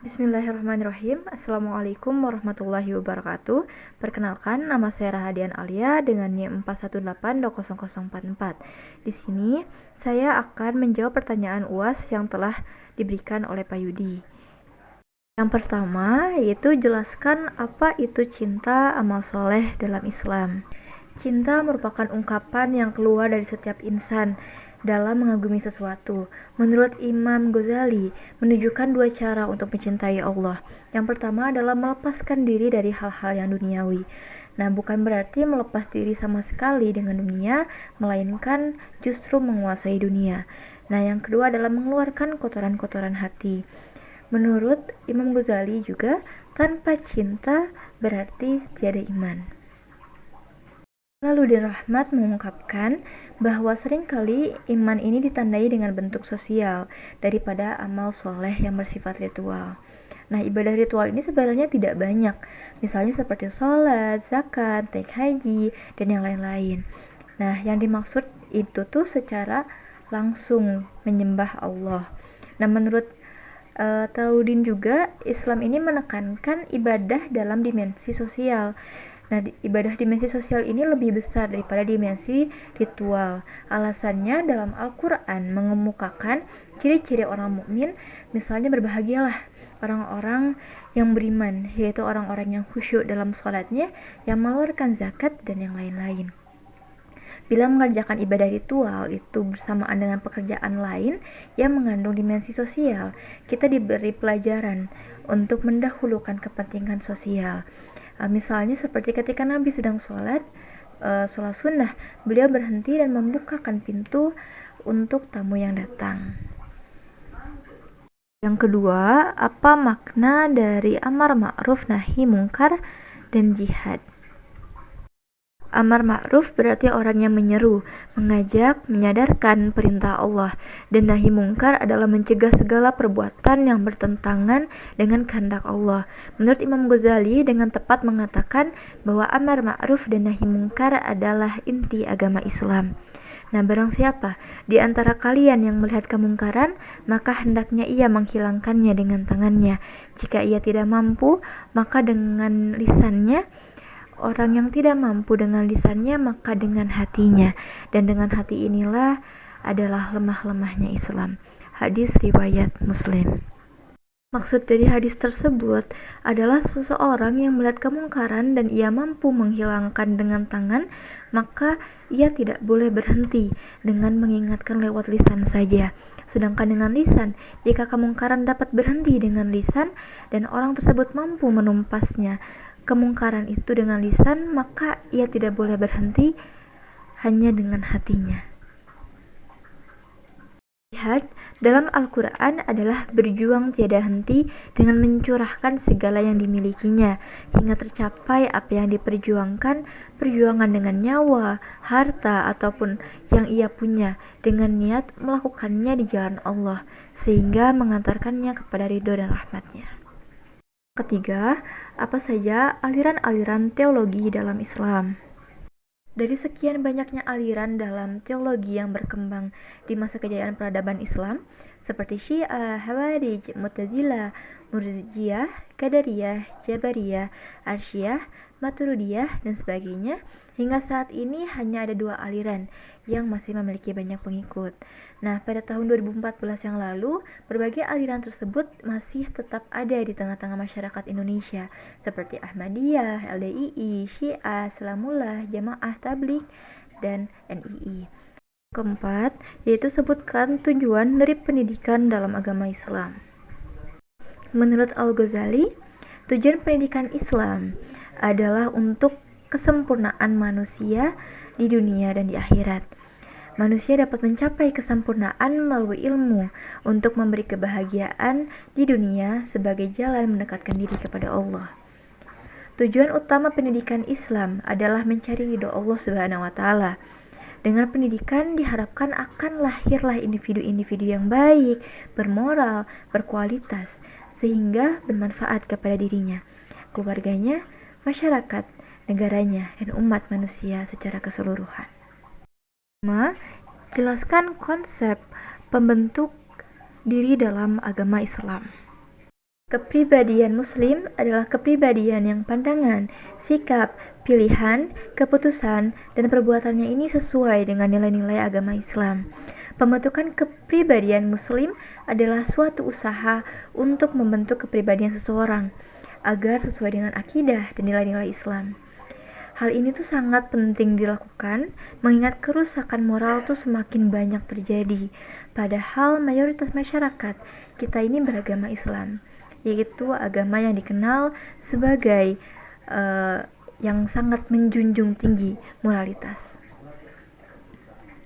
Bismillahirrahmanirrahim. Assalamualaikum warahmatullahi wabarakatuh. Perkenalkan, nama saya Rahadian Alia dengan NIM 418200044. Di sini saya akan menjawab pertanyaan UAS yang telah diberikan oleh Pak Yudi. Yang pertama yaitu jelaskan apa itu cinta amal soleh dalam Islam. Cinta merupakan ungkapan yang keluar dari setiap insan dalam mengagumi sesuatu. Menurut Imam Ghazali, menunjukkan dua cara untuk mencintai Allah. Yang pertama adalah melepaskan diri dari hal-hal yang duniawi. Nah, bukan berarti melepas diri sama sekali dengan dunia, melainkan justru menguasai dunia. Nah, yang kedua adalah mengeluarkan kotoran-kotoran hati. Menurut Imam Ghazali juga, tanpa cinta berarti tiada iman. Lalu Rahmat mengungkapkan bahwa seringkali iman ini ditandai dengan bentuk sosial daripada amal soleh yang bersifat ritual. Nah, ibadah ritual ini sebenarnya tidak banyak, misalnya seperti sholat, zakat, naik haji, dan yang lain-lain. Nah, yang dimaksud itu tuh secara langsung menyembah Allah. Nah, menurut Taudin juga, Islam ini menekankan ibadah dalam dimensi sosial. Nah, ibadah dimensi sosial ini lebih besar daripada dimensi ritual. Alasannya dalam Al-Quran mengemukakan ciri-ciri orang mukmin, misalnya berbahagialah orang-orang yang beriman, yaitu orang-orang yang khusyuk dalam sholatnya, yang mengeluarkan zakat, dan yang lain-lain. Bila mengerjakan ibadah ritual itu bersamaan dengan pekerjaan lain yang mengandung dimensi sosial, kita diberi pelajaran untuk mendahulukan kepentingan sosial. Misalnya seperti ketika Nabi sedang sholat sunnah, beliau berhenti dan membukakan pintu untuk tamu yang datang. Yang kedua, apa makna dari amar ma'ruf nahi mungkar dan jihad? Amar ma'ruf berarti orang yang menyeru, mengajak, menyadarkan perintah Allah, dan nahi mungkar adalah mencegah segala perbuatan yang bertentangan dengan kehendak Allah. Menurut Imam Ghazali dengan tepat mengatakan bahwa amar ma'ruf dan nahi mungkar adalah inti agama Islam. Nah, barang siapa di antara kalian yang melihat kemungkaran, maka hendaknya ia menghilangkannya dengan tangannya. Jika ia tidak mampu, maka dengan lisannya. Orang yang tidak mampu dengan lisannya, maka dengan hatinya. Dan dengan hati inilah adalah lemah-lemahnya Islam. Hadis riwayat Muslim. Maksud dari hadis tersebut adalah seseorang yang melihat kemungkaran dan ia mampu menghilangkan dengan tangan, maka ia tidak boleh berhenti dengan mengingatkan lewat lisan saja. Sedangkan dengan lisan, jika kemungkaran dapat berhenti dengan lisan dan orang tersebut mampu menumpasnya kemungkaran itu dengan lisan, maka ia tidak boleh berhenti hanya dengan hatinya. Jihad dalam Al-Quran adalah berjuang tiada henti dengan mencurahkan segala yang dimilikinya hingga tercapai apa yang diperjuangkan, perjuangan dengan nyawa, harta, ataupun yang ia punya dengan niat melakukannya di jalan Allah sehingga mengantarkannya kepada ridho dan rahmatnya. Ketiga, apa saja aliran-aliran teologi dalam Islam? Dari sekian banyaknya aliran dalam teologi yang berkembang di masa kejayaan peradaban Islam, seperti Syiah, Khawarij, Mu'tazilah, Murji'ah, Qadariyah, Jabariyah, Arsyiyah, Maturidiyah, dan sebagainya, hingga saat ini hanya ada dua aliran yang masih memiliki banyak pengikut. Nah, pada tahun 2014 yang lalu, berbagai aliran tersebut masih tetap ada di tengah-tengah masyarakat Indonesia, seperti Ahmadiyah, LDII, Syiah, Salamullah, Jamaah Tabligh, dan NII. Keempat, yaitu sebutkan tujuan dari pendidikan dalam agama Islam. Menurut Al-Ghazali, tujuan pendidikan Islam adalah untuk kesempurnaan manusia di dunia dan di akhirat. Manusia dapat mencapai kesempurnaan melalui ilmu untuk memberi kebahagiaan di dunia sebagai jalan mendekatkan diri kepada Allah. Tujuan utama pendidikan Islam adalah mencari ridho Allah Subhanahu wa taala. Dengan pendidikan diharapkan akan lahirlah individu-individu yang baik, bermoral, berkualitas, sehingga bermanfaat kepada dirinya, keluarganya, masyarakat, negaranya, dan umat manusia secara keseluruhan. 5. Jelaskan konsep pembentuk diri dalam agama Islam. Kepribadian Muslim adalah kepribadian yang pandangan, sikap, pilihan, keputusan, dan perbuatannya ini sesuai dengan nilai-nilai agama Islam. Pembentukan kepribadian Muslim adalah suatu usaha untuk membentuk kepribadian seseorang agar sesuai dengan akidah dan nilai-nilai Islam. Hal ini tuh sangat penting dilakukan, mengingat kerusakan moral tuh semakin banyak terjadi. Padahal mayoritas masyarakat kita ini beragama Islam, yaitu agama yang dikenal sebagai yang sangat menjunjung tinggi moralitas.